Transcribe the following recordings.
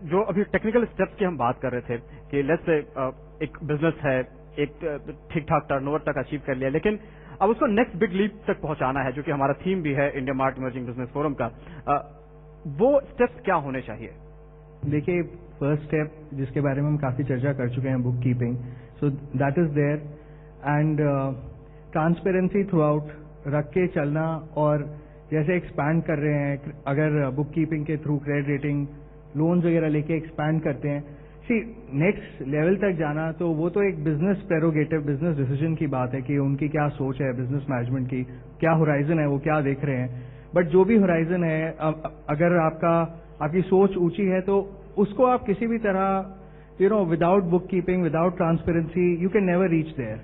जो अभी technical steps की हम बात कर रहे थे कि लेट्स से एक बिजनेस है, एक ठीक ठाक टर्नओवर तक अचीव कर लिया, लेकिन अब उसको नेक्स्ट बिग लीप तक पहुंचाना है, जो कि हमारा थीम भी है India mart emerging business forum का। वो स्टेप्स क्या होने चाहिए? देखिए, फर्स्ट स्टेप जिसके बारे में हम काफी चर्चा कर चुके हैं, book keeping, so that is there, and transparency throughout रख के चलना। और जैसे एक्सपैंड कर रहे हैं, अगर बुक कीपिंग के थ्रू क्रेडिट रेटिंग लोन्स वगैरह लेके एक्सपैंड करते हैं, सी नेक्स्ट लेवल तक जाना, तो वो तो एक बिजनेस प्रेरोगेटिव, बिजनेस डिसीजन की बात है कि उनकी क्या सोच है, बिजनेस मैनेजमेंट की क्या होराइजन है, वो क्या देख रहे हैं। बट जो भी होराइजन है, अगर आपकी सोच ऊंची है तो उसको आप किसी भी तरह without book keeping, without transparency, you can never reach there,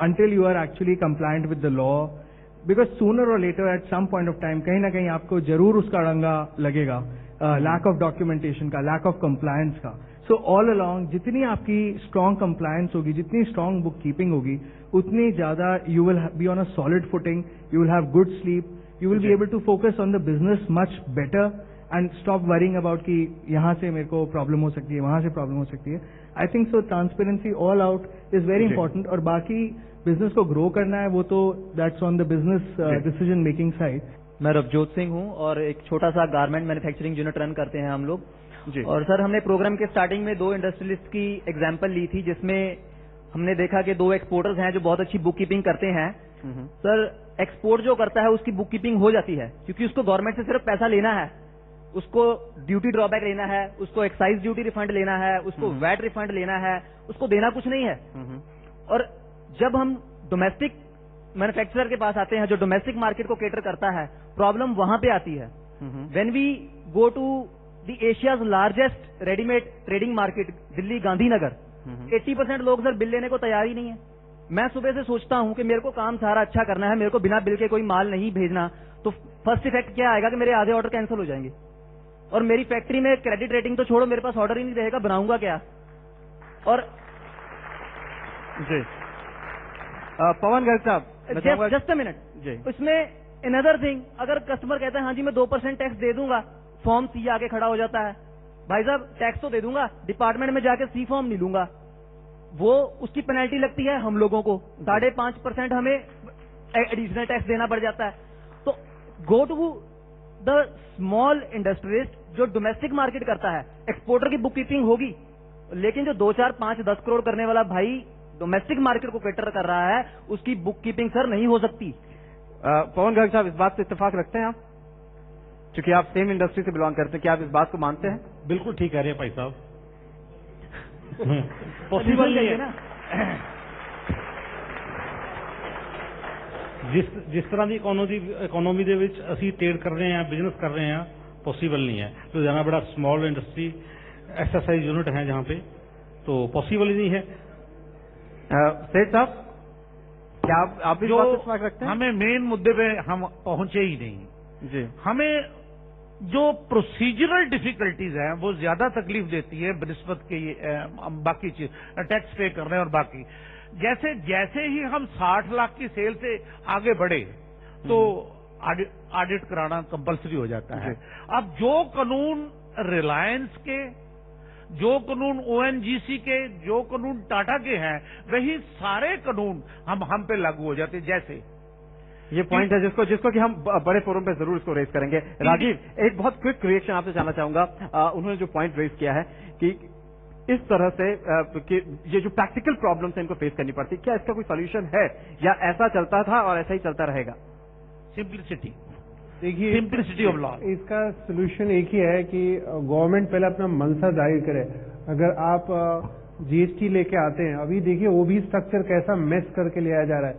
until you are actually compliant with the law, because sooner or later at some point of time कहीं ना कहीं आपको जरूर उसका रंगा लगेगा, लैक ऑफ डॉक्यूमेंटेशन का, लैक ऑफ कंप्लायंस का। सो ऑल अलोंग जितनी आपकी स्ट्रांग कंप्लायंस होगी, जितनी स्ट्रांग बुक कीपिंग होगी, उतनी ज्यादा you will be on a solid footing, you will have good sleep, you will be able to focus on the business much better and stop worrying about कि यहाँ से मेरे को प्रॉब्लम हो सकती है, वहां से प्रॉब्लम हो सकती है। I think so transparency all out is very important. और बाकी बिजनेस को ग्रो करना है, वो तो that's on the business decision making side. मैं रवजोत सिंह हूँ और एक छोटा सा गारमेंट मैन्युफैक्चरिंग यूनिट रन करते हैं हम लोग जी। और सर, हमने प्रोग्राम के स्टार्टिंग में 2 इंडस्ट्रियलिस्ट की एग्जाम्पल ली थी, जिसमें हमने देखा कि 2 एक्सपोर्टर्स हैं जो बहुत अच्छी बुक कीपिंग करते हैं। सर, एक्सपोर्ट जो करता है उसकी बुक कीपिंग हो जाती है, क्योंकि उसको गवर्नमेंट से सिर्फ पैसा लेना है, उसको ड्यूटी ड्रॉबैक लेना है, उसको एक्साइज ड्यूटी रिफंड लेना है, उसको वैट रिफंड लेना है, उसको देना कुछ नहीं है। और जब हम डोमेस्टिक मैन्युफैक्चरर के पास आते हैं जो डोमेस्टिक मार्केट को केटर करता है, प्रॉब्लम वहां पे आती है। When we go to the Asia's largest readymade trading market, Delhi Gandhinagar, 80% लोग सर बिल लेने को तैयार ही नहीं है। मैं सुबह से सोचता हूं कि मेरे को काम सारा अच्छा करना है, मेरे को बिना बिल के कोई माल नहीं भेजना, तो फर्स्ट इफेक्ट क्या आएगा कि मेरे आधे ऑर्डर कैंसिल हो जाएंगे और मेरी फैक्ट्री में क्रेडिट रेटिंग तो छोड़ो, मेरे पास ऑर्डर ही नहीं रहेगा, बनाऊंगा क्या। और जी पवन गर्ग साहब, जस्ट अ मिनट जी, इसमें अनदर थिंग, अगर कस्टमर कहता है हाँ जी मैं 2% टैक्स दे दूंगा, फॉर्म सी आके खड़ा हो जाता है, भाई साहब टैक्स तो दे दूंगा, डिपार्टमेंट में जाके सी फॉर्म नहीं लूंगा, वो उसकी पेनल्टी लगती है हम लोगों को 5.5% हमें एडिशनल टैक्स देना पड़ जाता है। तो go to the small industrialist जो डोमेस्टिक मार्केट करता है, एक्सपोर्टर की बुक कीपिंग होगी, लेकिन जो 2, 4, 5, 10 करोड़ करने वाला भाई डोमेस्टिक मार्केट को कैटर कर रहा है, उसकी बुक कीपिंग सर नहीं हो सकती। पवन गर्ग साहब, इस बात से इत्तेफाक रखते हैं आप, क्योंकि आप सेम इंडस्ट्री से बिलोंग करते हैं, क्या आप इस बात को मानते हैं? बिल्कुल ठीक कह रहे हैं भाई साहब। पॉसिबल नहीं है ना। जिस तरह की इकोनॉमी ਦੇ ਵਿੱਚ ਅਸੀਂ ट्रेड कर रहे हैं, बिजनेस कर रहे हैं, पॉसिबल नहीं है। लुधियाना बड़ा स्मॉल इंडस्ट्री एक्सरसाइज यूनिट है जहाँ पे, तो पॉसिबल ही नहीं है। सेठ साहब, क्या आप भी इस बात से इत्तेफाक रखते हैं? हमें मेन मुद्दे पे हम पहुंचे ही नहीं जी। हमें जो प्रोसीजरल डिफिकल्टीज हैं वो ज्यादा तकलीफ देती है बनिस्बत के बाकी चीज टैक्स पे करने और बाकी। जैसे जैसे ही हम 60 लाख की सेल से आगे बढ़े तो ऑडिट कराना कंपलसरी हो जाता है। अब जो कानून रिलायंस के, जो कानून ओएनजीसी के, जो कानून टाटा के हैं, वही सारे कानून हम पे लागू हो जाते हैं। जैसे ये पॉइंट है जिसको कि हम बड़े फोरम पे जरूर इसको रेस करेंगे। राजीव, एक बहुत क्विक रिएक्शन आपसे जानना चाहूंगा। उन्होंने जो पॉइंट रेस किया है कि इस तरह से कि ये जो प्रैक्टिकल प्रॉब्लम्स है इनको फेस करनी पड़ती, क्या इसका कोई सॉल्यूशन है या ऐसा चलता था और ऐसा ही चलता रहेगा? सिंप्लिसिटी, देखिए सिंप्लिसिटी ऑफ लॉ। इसका सोल्यूशन एक ही है कि गवर्नमेंट पहले अपना मनसा जाहिर करे। अगर आप जीएसटी लेके आते हैं, अभी देखिए वो भी स्ट्रक्चर कैसा मेस करके ले आया जा रहा है,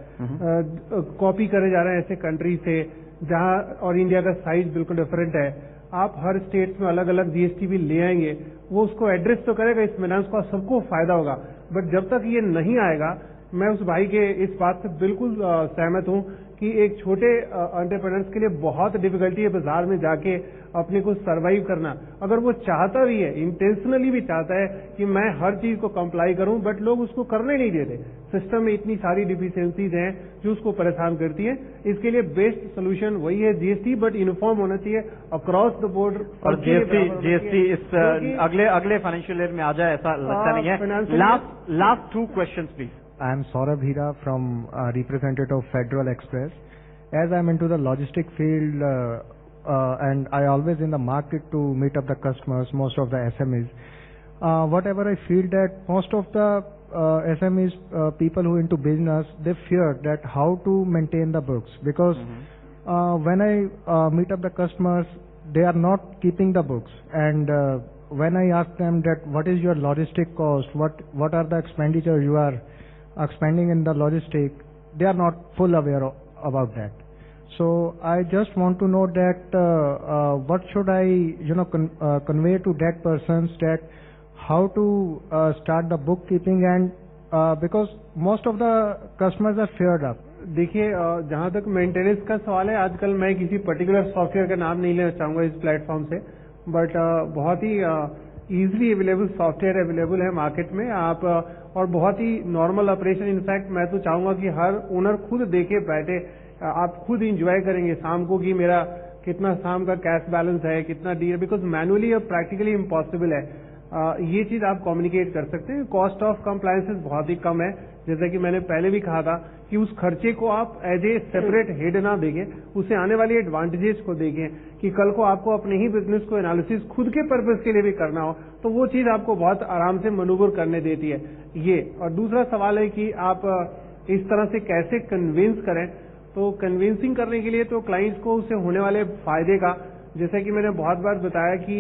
कॉपी करे जा रहे हैं ऐसे कंट्री से जहां, और इंडिया का साइज बिल्कुल डिफरेंट है। आप हर स्टेट में अलग अलग जीएसटी भी ले आएंगे, वो उसको एड्रेस तो करेगा, इस फाइनेंस को सबको फायदा होगा। बट जब तक ये नहीं आएगा, मैं उस भाई के इस बात से बिल्कुल सहमत हूं कि एक छोटे एंटरप्रेन्योर्स के लिए बहुत डिफिकल्टी है बाजार में जाके अपने को सरवाइव करना। अगर वो चाहता भी है, इंटेंशनली भी चाहता है कि मैं हर चीज को कंप्लाई करूं, बट लोग उसको करने नहीं देते। सिस्टम में इतनी सारी डिफिशियंसीज हैं जो उसको परेशान करती हैं। इसके लिए बेस्ट सोल्यूशन वही है जीएसटी, बट यूनिफॉर्म होना चाहिए अक्रॉस द बोर्ड। और जीएसटी इस अगले फाइनेंशियल ईयर में आ जाए ऐसा लगता नहीं है। Last 2 questions please. I am Saurabh Hira from representative of Federal Express. As I am into the logistic field and I always in the market to meet up the customers, most of the SMEs. Whatever I feel that most of the SMEs, people who into business, they fear that how to maintain the books because when I meet up the customers, they are not keeping the books and when I ask them that what is your logistic cost, what are the expenditure you are expanding in the logistic, they are not full aware about that. So I just want to know that what should I convey to that persons that how to start the bookkeeping and because most of the customers are feared up. देखिए, जहां तक maintenance का सवाल है, आजकल मैं किसी particular software का नाम नहीं लेना चाहूंगा इस प्लेटफॉर्म से, बट बहुत ही इजीली अवेलेबल सॉफ्टवेयर अवेलेबल है मार्केट में। आप और बहुत ही नॉर्मल ऑपरेशन, इनफैक्ट मैं तो चाहूंगा कि हर ओनर खुद देखे बैठे, आप खुद इंजॉय करेंगे शाम को कि मेरा कितना शाम का कैश बैलेंस है, कितना डी है, बिकॉज मैनुअली अब प्रैक्टिकली इम्पॉसिबल है। ये चीज आप कम्युनिकेट कर सकते हैं। कॉस्ट ऑफ कंप्लायंसेस बहुत ही कम है, जैसा कि मैंने पहले भी कहा था कि उस खर्चे को आप एज ए सेपरेट हेड ना देखें, उसे आने वाली एडवांटेजेस को देखें कि कल को आपको अपने ही बिजनेस को एनालिसिस खुद के पर्पस के लिए भी करना हो तो वो चीज आपको बहुत आराम से मनूवर करने देती है ये। और दूसरा सवाल है कि आप इस तरह से कैसे कन्विंस करें। तो कन्विंसिंग करने के लिए तो क्लाइंट्स को उससे होने वाले फायदे का, जैसा कि मैंने बहुत बार बताया कि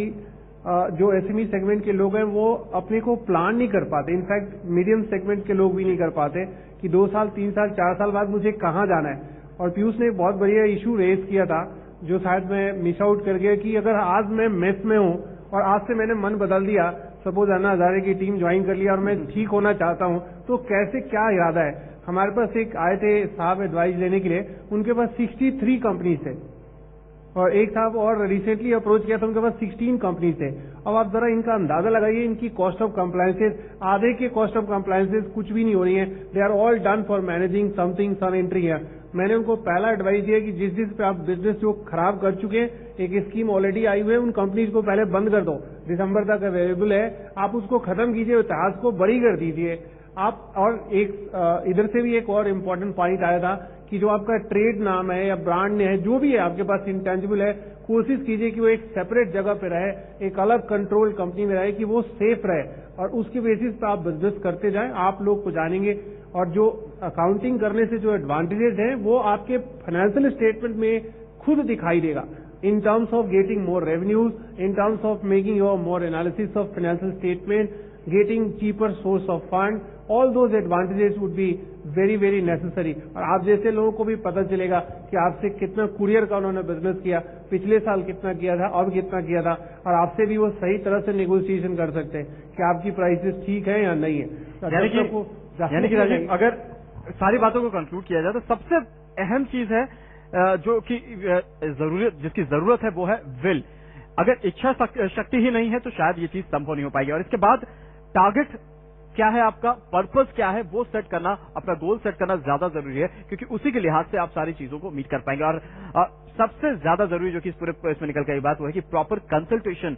जो एसएमई सेगमेंट के लोग हैं वो अपने को प्लान नहीं कर पाते, इनफैक्ट मीडियम सेगमेंट के लोग भी नहीं कर पाते कि 2 साल 3 साल 4 साल बाद मुझे कहाँ जाना है। और पीयूष ने एक बहुत बढ़िया इशू रेज किया था जो शायद मैं मिस आउट कर गया कि अगर आज मैं मेस में हूँ और आज से मैंने मन बदल दिया, सपोज अन्ना हजारे की टीम ज्वाइन कर लिया और मैं ठीक होना चाहता हूँ, तो कैसे क्या इरादा है। हमारे पास एक आए थे साहब एडवाइस लेने के लिए, उनके पास 63 कंपनीज थे और एक साहब और रिसेंटली अप्रोच किया था, उनके पास 16 कंपनीज थे। अब आप जरा इनका अंदाजा लगाइए, इनकी कॉस्ट ऑफ कंप्लायंसेस, आधे के कॉस्ट ऑफ कंप्लायंसेस कुछ भी नहीं हो रही है। They are all done for managing something some entry है। मैंने उनको पहला एडवाइस दिया कि जिस पे आप बिजनेस जो खराब कर चुके हैं, एक स्कीम ऑलरेडी आई हुई है, उन कंपनीज को पहले बंद कर दो, दिसंबर तक अवेलेबल है, आप उसको खत्म कीजिए, इतिहास को बरी कर दीजिए आप। और एक इधर से भी एक और इम्पोर्टेंट पॉइंट आया था कि जो आपका ट्रेड नाम है या ब्रांड है, जो भी है आपके पास इंटेंजिबल है, कोशिश कीजिए कि वो एक सेपरेट जगह पे रहे, एक अलग कंट्रोल कंपनी में रहे, कि वो सेफ रहे और उसके बेसिस पे आप बिजनेस करते जाएं, आप लोग को जानेंगे। और जो अकाउंटिंग करने से जो एडवांटेजेस हैं वो आपके फाइनेंशियल स्टेटमेंट में खुद दिखाई देगा, in terms of getting more revenues, in terms of making your more analysis of financial statement, getting cheaper source of fund, all those advantages would be very very necessary। और आप जैसे लोगों को भी पता चलेगा कि आपसे कितना कुरियर का उन्होंने बिजनेस किया, पिछले साल कितना किया था, अब कितना किया था, और आपसे भी वो सही तरह से नेगोशिएशन कर सकते हैं कि आपकी प्राइसेस ठीक है या नहीं है। यानी कि राजीव, अगर सारी बातों को कंक्लूड किया जाए तो सबसे अहम चीज है जो कि जिसकी जरूरत है वो है विल। अगर इच्छा शक्ति ही नहीं है तो शायद ये चीज संभव नहीं हो पाएगी। और इसके बाद टारगेट क्या है, आपका पर्पस क्या है, वो सेट करना, अपना गोल सेट करना ज्यादा जरूरी है, क्योंकि उसी के लिहाज से आप सारी चीजों को मीट कर पाएंगे। और सबसे ज्यादा जरूरी जो कि इस पूरे इसमें निकल कर बात वो है कि प्रॉपर कंसल्टेशन,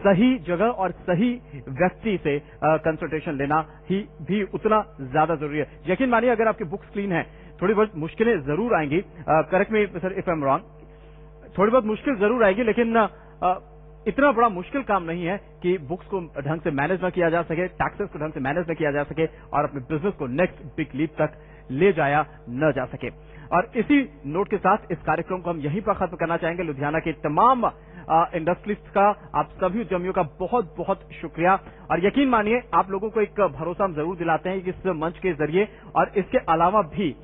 सही जगह और सही व्यक्ति से कंसल्टेशन लेना ही भी उतना ज्यादा जरूरी है। यकीन मानिए, अगर आपकी बुक्स क्लीन है, थोड़ी बहुत मुश्किलें जरूर आएंगी, correct me sir if I am wrong, थोड़ी बहुत मुश्किल जरूर आएगी, लेकिन इतना बड़ा मुश्किल काम नहीं है कि बुक्स को ढंग से मैनेज न किया जा सके, टैक्सेस को ढंग से मैनेज न किया जा सके और अपने बिजनेस को नेक्स्ट बिग लीप तक ले जाया न जा सके। और इसी नोट के साथ इस कार्यक्रम को हम यहीं पर खत्म करना चाहेंगे। लुधियाना के तमाम इंडस्ट्रिस्ट का, आप सभी उद्यमियों का बहुत बहुत शुक्रिया। और यकीन मानिए, आप लोगों को एक भरोसा हम जरूर दिलाते हैं कि इस मंच के जरिए और इसके अलावा भी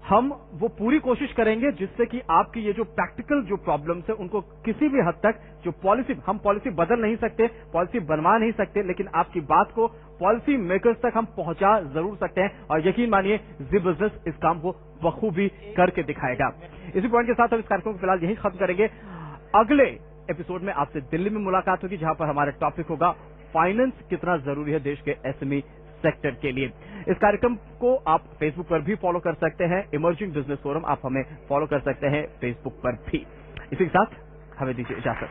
हम वो पूरी कोशिश करेंगे जिससे कि आपकी ये जो प्रैक्टिकल जो प्रॉब्लम्स है उनको किसी भी हद तक जो पॉलिसी, हम पॉलिसी बदल नहीं सकते, पॉलिसी बनवा नहीं सकते, लेकिन आपकी बात को पॉलिसी मेकर्स तक हम पहुंचा जरूर सकते हैं। और यकीन मानिए जी बिजनेस इस काम को बखूबी करके दिखाएगा। इसी पॉइंट के साथ हम इस कार्यक्रम को फिलहाल यही खत्म करेंगे। अगले एपिसोड में आपसे दिल्ली में मुलाकात होगी, जहां पर हमारा टॉपिक होगा फाइनेंस कितना जरूरी है देश के एसएमई सेक्टर के लिए। इस कार्यक्रम को आप फेसबुक पर भी फॉलो कर सकते हैं, इमर्जिंग बिजनेस फोरम आप हमें फॉलो कर सकते हैं फेसबुक पर भी। इसी के साथ हमें दीजिए इजाजत।